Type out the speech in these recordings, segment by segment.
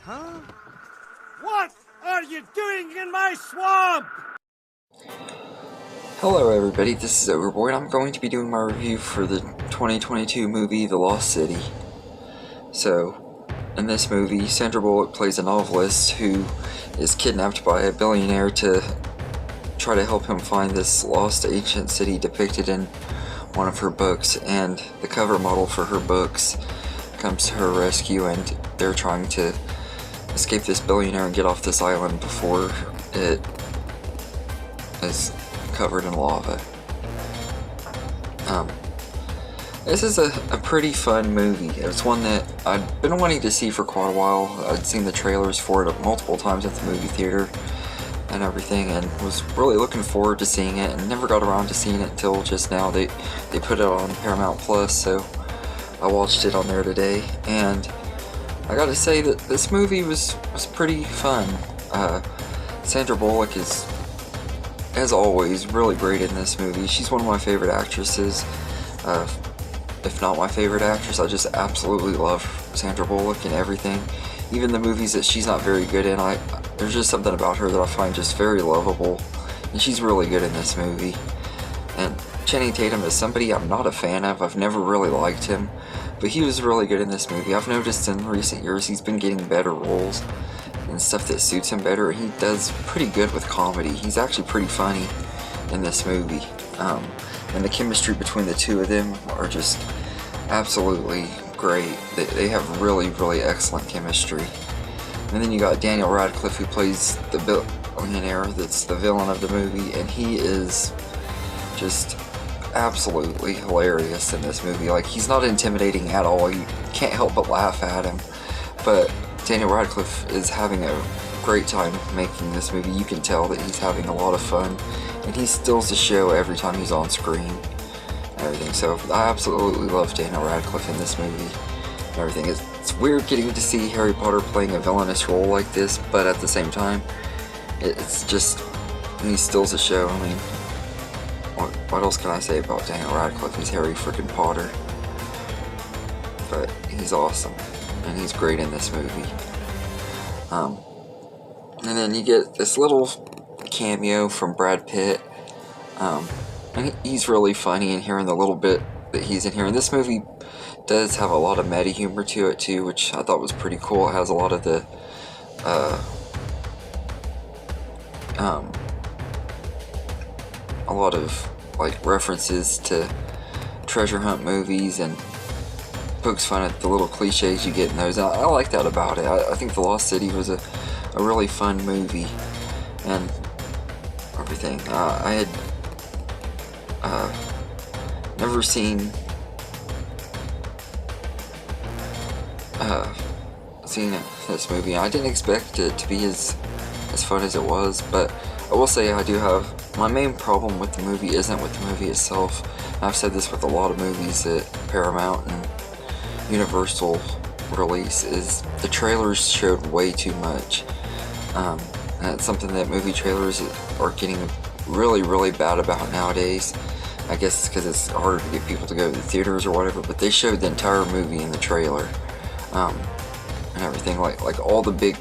Huh? What are you doing in my swamp? Hello everybody, this is Overboard. I'm going to be doing my review for the 2022 movie The Lost City. So, in this movie, Sandra Bullock plays a novelist who is kidnapped by a billionaire to try to help him find this lost ancient city depicted in one of her books, and the cover model for her books comes to her rescue, and they're trying to escape this billionaire and get off this island before it is covered in lava. This is a pretty fun movie. It's one that I'd been wanting to see for quite a while. I'd seen the trailers for it multiple times at the movie theater and everything, and was really looking forward to seeing it, and never got around to seeing it until just now. They put it on Paramount Plus, so I watched it on there today, and I gotta say that this movie was pretty fun. Sandra Bullock is, as always, really great in this movie. She's one of my favorite actresses, if not my favorite actress. I just absolutely love Sandra Bullock and everything. Even the movies that she's not very good in, there's just something about her that I find just very lovable, and she's really good in this movie. And Channing Tatum is somebody I'm not a fan of. I've never really liked him, but he was really good in this movie. I've noticed in recent years he's been getting better roles and stuff that suits him better. He does pretty good with comedy. He's actually pretty funny in this movie. And the chemistry between the two of them are just absolutely great. They have really, really excellent chemistry. And then you got Daniel Radcliffe, who plays the billionaire that's the villain of the movie, and he is just absolutely hilarious in this movie. Like, he's not intimidating at all. You can't help but laugh at him. But Daniel Radcliffe is having a great time making this movie. You can tell that he's having a lot of fun, and he steals the show every time he's on screen and everything. So I absolutely love Daniel Radcliffe in this movie and everything. It's weird getting to see Harry Potter playing a villainous role like this, but at the same time, it's just, he steals the show. I mean, what else can I say about Daniel Radcliffe? He's Harry freaking Potter. But he's awesome, and he's great in this movie. And then you get this little cameo from Brad Pitt, and he's really funny in here in the little bit that he's in here. And this movie does have a lot of meta humor to it too, which I thought was pretty cool. It has a lot of the a lot of like references to treasure hunt movies, and pokes fun at the little cliches you get in those. I like that about it. I think The Lost City was a really fun movie and everything. I had never seen this movie. I didn't expect it to be as fun as it was, but I will say I do have, my main problem with the movie isn't with the movie itself. I've said this with a lot of movies that Paramount and Universal release, is the trailers showed way too much. And it's something that movie trailers are getting really, really bad about nowadays. I guess it's because it's harder to get people to go to the theaters or whatever, but they showed the entire movie in the trailer, and everything. Like all the big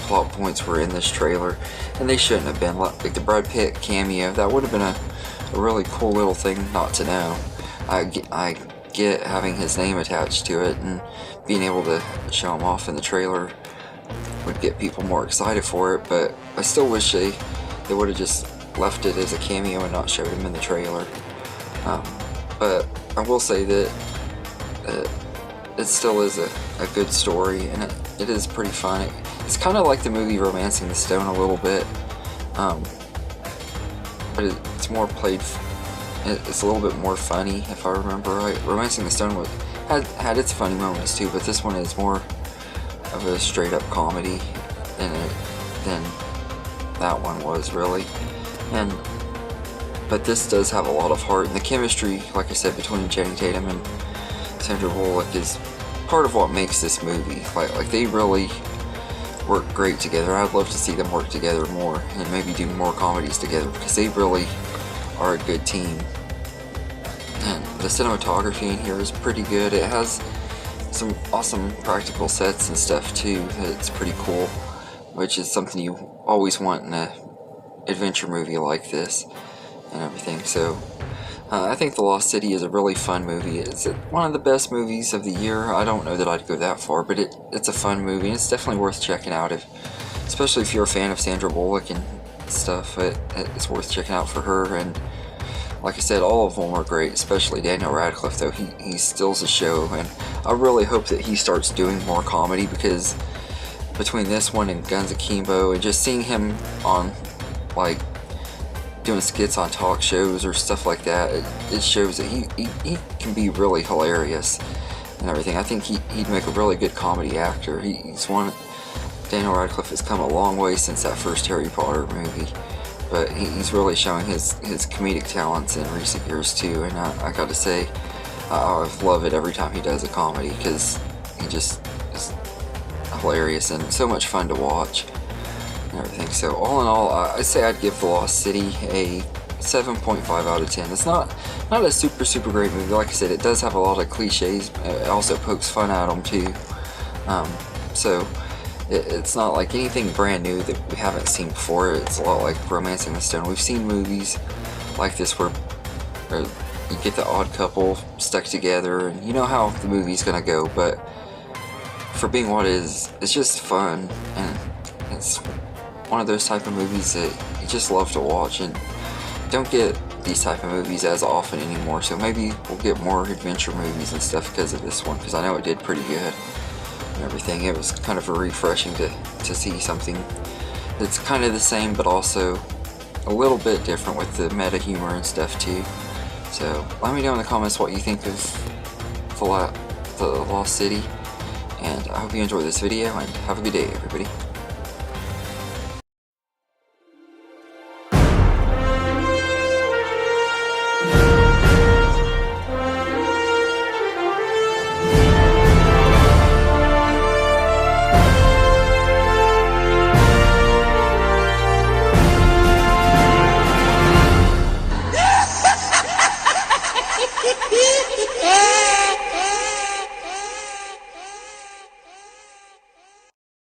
plot points were in this trailer, and they shouldn't have been. Like the Brad Pitt cameo, that would have been a really cool little thing not to know. I get having his name attached to it, and being able to show him off in the trailer would get people more excited for it, but I still wish they would have just left it as a cameo and not showed him in the trailer. But I will say that it still is a good story, and it is pretty fun. It's kind of like the movie Romancing the Stone a little bit, but it's more played. It's a little bit more funny, if I remember right. Romancing the Stone had its funny moments too, but this one is more of a straight up comedy than that one was, really. But this does have a lot of heart, and the chemistry, like I said, between Channing Tatum and Sandra Bullock is part of what makes this movie. Like they really work great together. I'd love to see them work together more, and maybe do more comedies together, because they really are a good team. And the cinematography in here is pretty good. It has some awesome practical sets and stuff too. It's pretty cool, which is something you always want in a adventure movie like this and everything. So I think The Lost City is a really fun movie. It's one of the best movies of the year. I don't know that I'd go that far, but it's a fun movie, and it's definitely worth checking out, especially if you're a fan of Sandra Bullock and stuff. It's worth checking out for her. And like I said, all of them are great, especially Daniel Radcliffe, though. He steals the show, and I really hope that he starts doing more comedy, because between this one and Guns Akimbo, and just seeing him on, like, doing skits on talk shows or stuff like that, it shows that he can be really hilarious and everything. I think he'd make a really good comedy actor. Daniel Radcliffe has come a long way since that first Harry Potter movie, but he's really showing his comedic talents in recent years too, and I gotta say, I love it every time he does a comedy, because he just is hilarious and so much fun to watch and everything. So all in all, I'd say I'd give The Lost City a 7.5 out of 10. It's not a super great movie. Like I said, it does have a lot of cliches. It also pokes fun at them too. So it's not like anything brand new that we haven't seen before. It's a lot like Romancing the Stone. We've seen movies like this where you get the odd couple stuck together, and you know how the movie's gonna go, but for being what it is, it's just fun, and it's one of those type of movies that you just love to watch, and don't get these type of movies as often anymore. So maybe we'll get more adventure movies and stuff because of this one, because I know it did pretty good and everything. It was kind of refreshing to see something that's kind of the same, but also a little bit different with the meta humor and stuff too. So let me know in the comments what you think of The Lost City, and I hope you enjoyed this video, and have a good day, everybody.